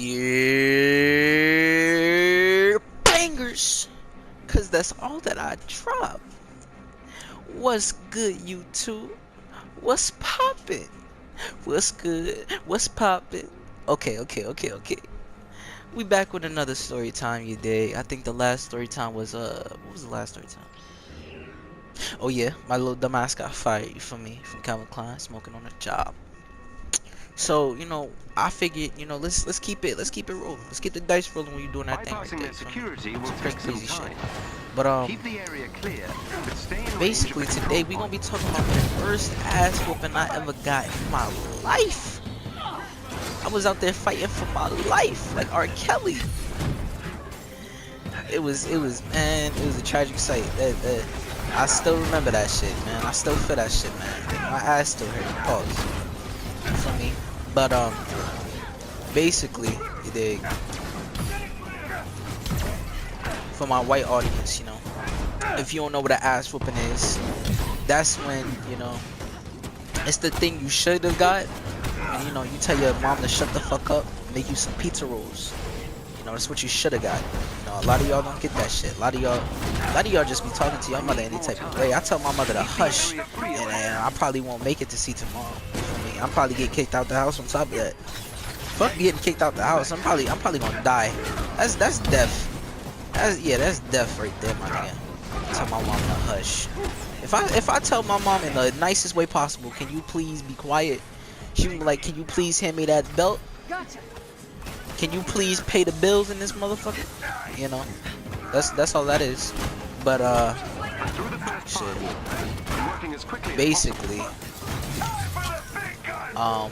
Yeah, bangers, cause that's all that I drop. What's good, YouTube? What's poppin'? What's good? What's poppin'? Okay. We back with another story time, you dig? I think the last story time was what was the last story time? Oh yeah, my little dumbass got fired. You feel me? From Calvin Klein, smoking on the job. So I figured let's keep it rolling. Let's keep the dice rolling when you're doing that thing right Bypassing there. their security will Some take some crazy shit. time. But Keep the area clear, but stay in range basically of the today we control gonna be point. talking about the worst ass whooping I ever got in my life. I was out there fighting for my life like R. Kelly. It was man, it was a tragic sight. I still remember that shit, man. I still feel that shit, man. My ass still hurt. Pause. You feel me? But basically, you dig? For my white audience, if you don't know what an ass whooping is, that's when, it's the thing you should have got. And, you tell your mom to shut the fuck up, make you some pizza rolls. That's what you should have got. A lot of y'all don't get that shit. A lot of y'all just be talking to your mother any type of way. I tell my mother to hush, and I probably won't make it to see tomorrow. I'm probably get kicked out the house on top of that. Fuck getting kicked out the house. I'm probably gonna die. That's death. That's death right there, my nigga. Tell my mom to hush. If I tell my mom in the nicest way possible, can you please be quiet? She be like, can you please hand me that belt? Gotcha. Can you please pay the bills in this motherfucker? That's all that is. But shit. Basically, oh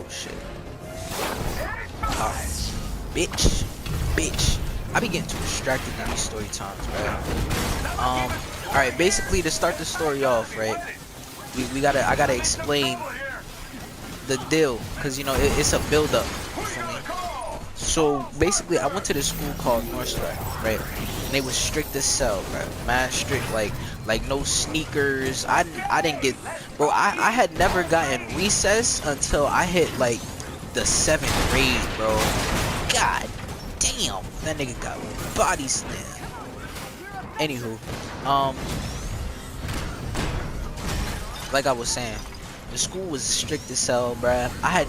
shit. Bitch. I be getting too distracted in these story times, right? Alright, basically to start the story off, right? I gotta explain the deal, cause it's a build up for me. So basically, I went to this school called Northstar, right? And they was strict as hell, right? Mad strict, like no sneakers. I didn't get, bro. I had never gotten recess until I hit like the 7th grade, bro. God damn, that nigga got body slammed. Anywho, like I was saying, the school was strict as hell, bruh. I had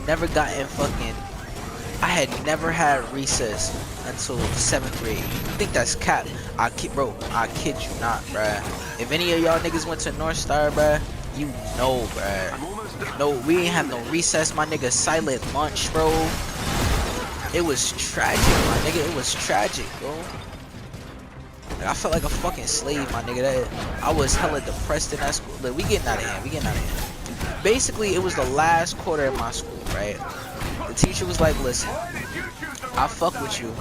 never had recess until 7th grade. I think that's cap. I kid you not, bruh. If any of y'all niggas went to Northstar, bruh, you know, bruh. No, we ain't have no recess, my nigga. Silent lunch, bro. It was tragic, my nigga. It was tragic, bro. Like, I felt like a fucking slave, my nigga. I was hella depressed in that school. Look, we getting out of here. Basically, it was the last quarter of my school, right? The teacher was like, listen, I fuck with you,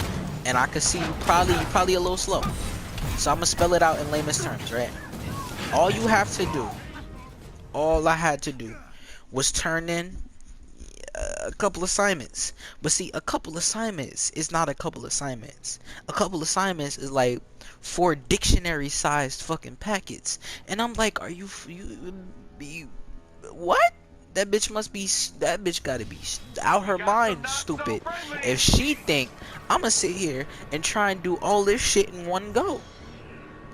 and I can see you probably a little slow. So I'm gonna spell it out in layman's terms, right? All you have to do, all I had to do, was turn in a couple assignments. But see, a couple assignments is not a couple assignments. A couple assignments is like 4 dictionary-sized fucking packets. And I'm like, are you what? That bitch gotta be out her mind, stupid. If she think I'ma sit here and try and do all this shit in one go.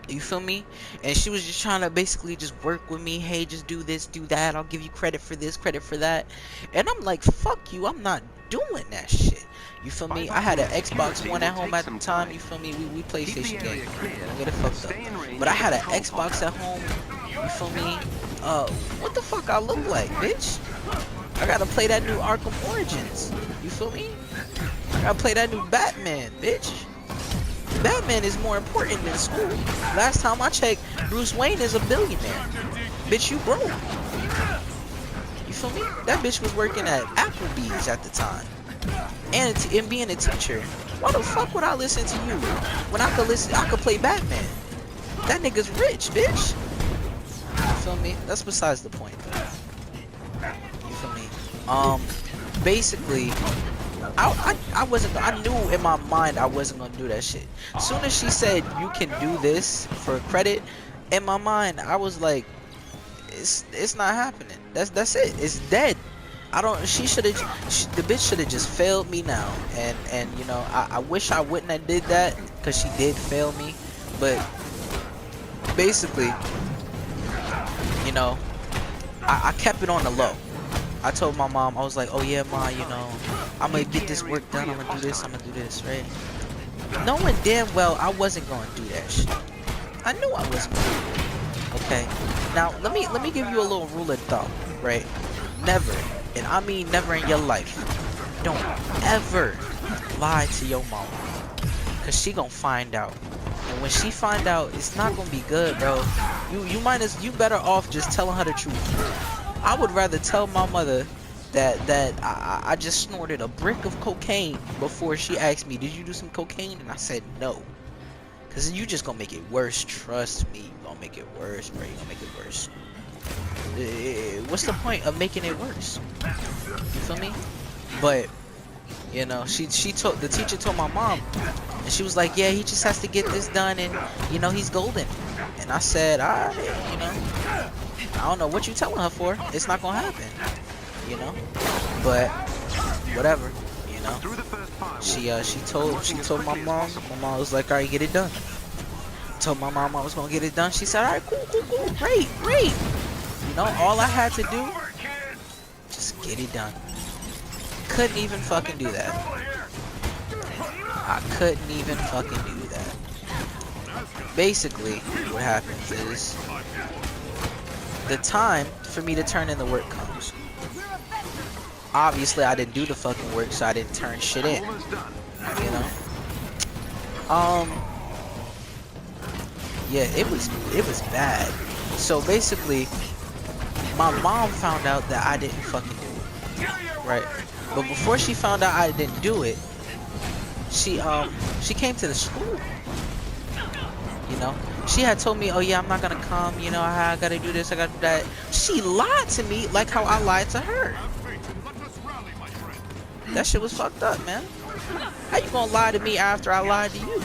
You feel me? And she was just trying to basically just work with me. Hey, just do this, do that. I'll give you credit for this, credit for that. And I'm like, fuck you. I'm not doing that shit. You feel me? I had an Xbox One at home at the time. You feel me? We PlayStation games. Don't get it fucked up. But I had an Xbox at home. You feel me? What the fuck I look like, bitch? I gotta play that new Arkham Origins. You feel me? I gotta play that new Batman, bitch. Batman is more important than school. Last time I checked, Bruce Wayne is a billionaire. Bitch, you broke. You feel me? That bitch was working at Applebee's at the time. And being a teacher. Why the fuck would I listen to you? When I could play Batman. That nigga's rich, bitch. You feel me? That's besides the point. You feel me? Basically, I knew in my mind I wasn't gonna do that shit. As soon as she said you can do this for credit, in my mind I was like, it's not happening. That's it. It's dead. I don't. She should have. The bitch should have just failed me now. And you know, I wish I wouldn't have did that because she did fail me. But basically, you know, I kept it on the low. I told my mom, I was like, oh yeah, ma, you know, I'm gonna get this work done. I'm gonna do this. I'm gonna do this, right? Knowing damn well I wasn't gonna do that shit. I knew I wasn't gonna do it. Okay. Now let me give you a little rule of thumb, right? Never, and I mean never in your life, don't ever lie to your mom, cause she gonna find out. And when she find out, it's not gonna be good, bro. You better off just telling her the truth. I would rather tell my mother that I just snorted a brick of cocaine before she asked me, did you do some cocaine? And I said no. Cause you just gonna make it worse. Trust me, you gonna make it worse, bro. You gonna make it worse. What's the point of making it worse? You feel me? But you know, the teacher told my mom, and she was like, yeah, he just has to get this done, and you know, he's golden. And I said, alright, you know, I don't know what you telling her for. It's not gonna happen, you know. But whatever, you know. She told my mom. My mom was like, alright, get it done. Told my mom I was gonna get it done. She said, alright, cool, great. You know, all I had to do, just get it done. Couldn't even fucking do that. I couldn't even fucking do that. Basically, what happens is, the time for me to turn in the work comes. Obviously, I didn't do the fucking work, so I didn't turn shit in. You know? Yeah, it was bad. So basically, my mom found out that I didn't fucking do it. Right? But before she found out I didn't do it, she came to the school. You know? She had told me, oh yeah, I'm not gonna come, you know, I gotta do this, I gotta do that. She lied to me like how I lied to her. That shit was fucked up, man. How you gonna lie to me after I lied to you?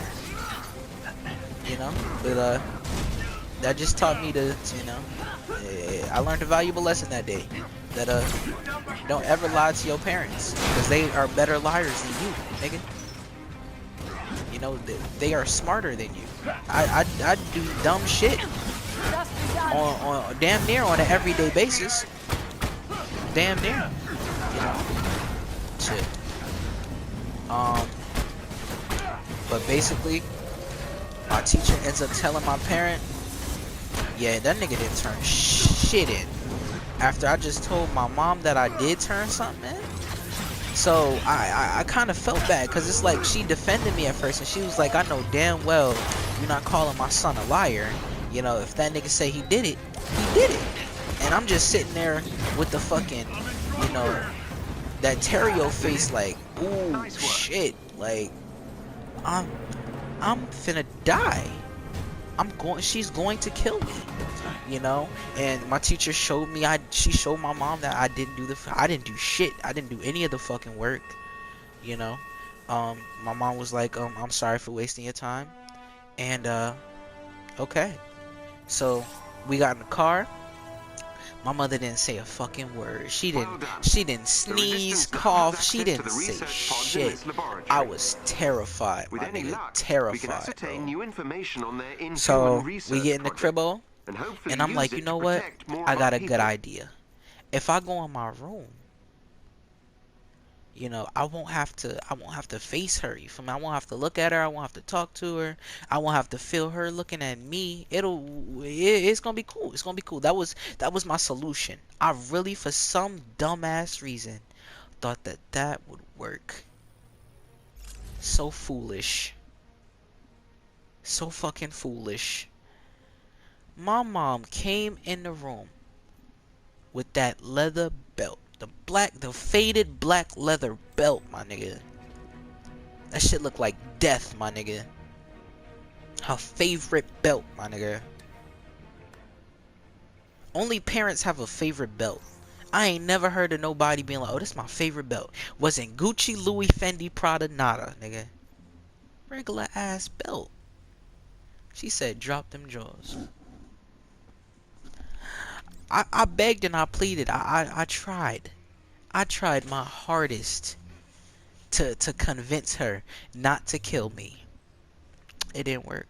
You know? But that just taught me to, you know, I learned a valuable lesson that day. That don't ever lie to your parents, because they are better liars than you, nigga. You know, they are smarter than you. I do dumb shit on damn near on an everyday basis. Damn near. You know? Shit. But basically, my teacher ends up telling my parent, yeah, that nigga didn't turn shit in. After I just told my mom that I did turn something in. So I kind of felt bad, because it's like she defended me at first, and she was like, I know damn well you're not calling my son a liar. You know, if that nigga say he did it, he did it. And I'm just sitting there with the fucking, you know, that Terrio face, like, ooh, shit, like, I'm finna die. She's going to kill me. You know, and my teacher showed me, she showed my mom that I didn't do shit. I didn't do any of the fucking work. You know, my mom was like, I'm sorry for wasting your time. And okay, so we got in the car. My mother didn't say a fucking word. She didn't sneeze, cough. She didn't say shit. I was terrified, my nigga, terrified, bro. So we get in the cribbo. And I'm like, you know what? I got a good idea. If I go in my room, you know, I won't have to face her. You feel me? I won't have to look at her. I won't have to talk to her. I won't have to feel her looking at me. It's gonna be cool. It's gonna be cool. That was my solution. I really, for some dumbass reason, thought that would work. So foolish. So fucking foolish. My mom came in the room with that leather belt. The faded black leather belt, my nigga. That shit looked like death, my nigga. Her favorite belt, my nigga. Only parents have a favorite belt. I ain't never heard of nobody being like, oh, this is my favorite belt. Wasn't Gucci, Louis, Fendi, Prada, nada, nigga. Regular ass belt. She said, drop them jaws. I begged and I pleaded. I tried. I tried my hardest to convince her not to kill me. It didn't work.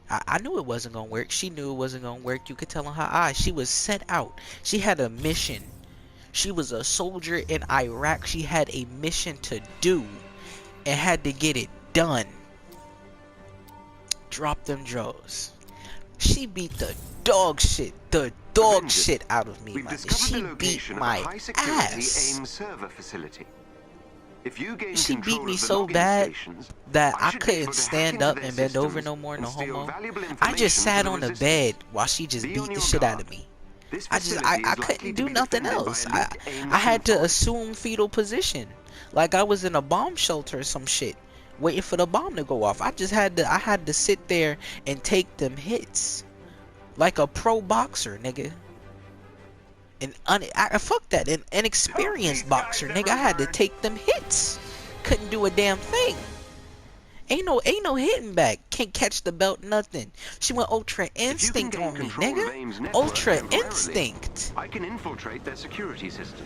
I knew it wasn't gonna work. She knew it wasn't gonna work. You could tell in her eyes. She was set out. She had a mission. She was a soldier in Iraq. She had a mission to do and had to get it done. Drop them draws. She beat the dog shit out of me, man. She beat my ass. AIM server facility. If you gain She beat control me of the so login bad stations, that I should be able couldn't to hack stand into up their and bend over systems no more, no and steal homo. valuable I just information sat for the on the resistance. bed while she just Be beat on the your shit out of guard. me. This I facility is couldn't likely do to be nothing defended else. by elite AIM I had to convoys. assume fetal position, like I was in a bomb shelter or some shit, waiting for the bomb to go off. I had to sit there and take them hits, like a pro boxer, nigga. Fuck that, an inexperienced boxer, nigga. I had to take them hits. Couldn't do a damn thing. Ain't no hitting back. Can't catch the belt, nothing. She went Ultra Instinct on me, nigga. Ultra Instinct. I can infiltrate their security system.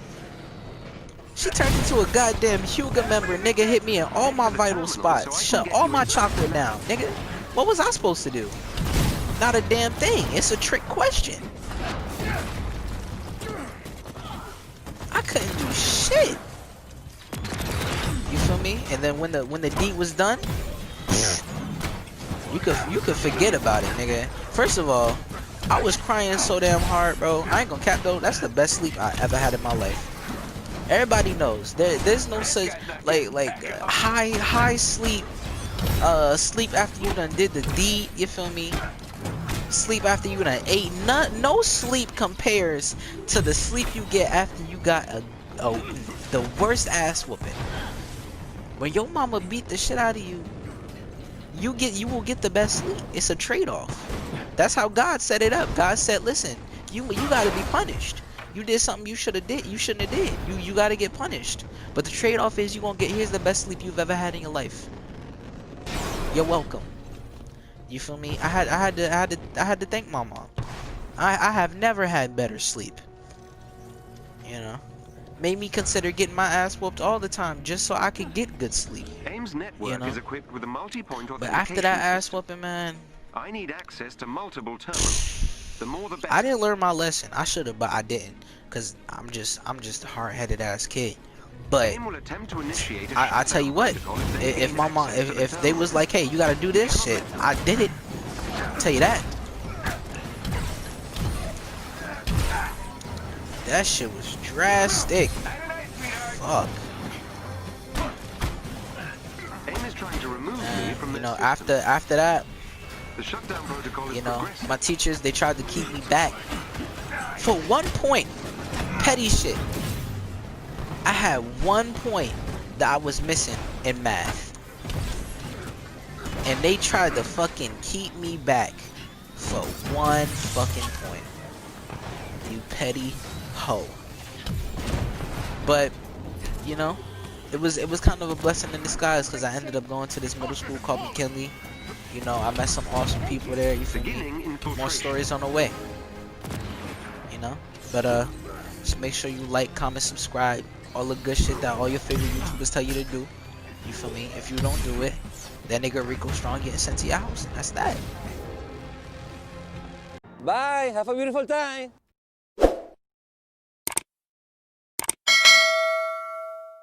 She turned into a goddamn Hugo member, nigga. Hit me in all my vital spots. Shut all my chakra down, nigga. What was I supposed to do? Not a damn thing. It's a trick question. I couldn't do shit. You feel me? And then when the deed was done, you could forget about it, nigga. First of all, I was crying so damn hard, bro. I ain't gonna cap though. That's the best sleep I ever had in my life. Everybody knows there's no such high sleep. Sleep after you done did the deed. You feel me? Sleep after you done ate. No sleep compares to the sleep you get after you got the worst ass whooping. When your mama beat the shit out of you, you will get the best sleep. It's a trade-off. That's how God set it up. God said, listen, you gotta be punished. You did something you shouldn't have did. You gotta get punished. But the trade-off is here's the best sleep you've ever had in your life. You're welcome. You feel me? I had to thank my mom. I have never had better sleep. You know? Made me consider getting my ass whooped all the time just so I could get good sleep. AIM's network is equipped with a multi-point authentication. But after that ass whooping, man, I need access to multiple terminals. The more the better. I didn't learn my lesson. I should have, but I didn't, cause I'm just a hard-headed ass kid. But I tell you what, if my mom, if they was like, hey, you gotta do this shit, I did it. I'll tell you that. That shit was drastic. Fuck. AIM is trying to remove me from you know, after that, the shutdown protocol is you know, progressive. my teachers, they tried to keep me back for 1 point. Petty shit. I had 1 point that I was missing in math, and they tried to fucking keep me back for 1 fucking point. You petty hoe. But you know, it was kind of a blessing in disguise, because I ended up going to this middle school called McKinley. You know, I met some awesome people there. You feel me? More stories on the way. You know, but just make sure you like, comment, subscribe, all the good shit that all your favorite YouTubers tell you to do. You feel me? If you don't do it, that nigga Rico Strong getting sent to your house. That's that. Bye. Have a beautiful time.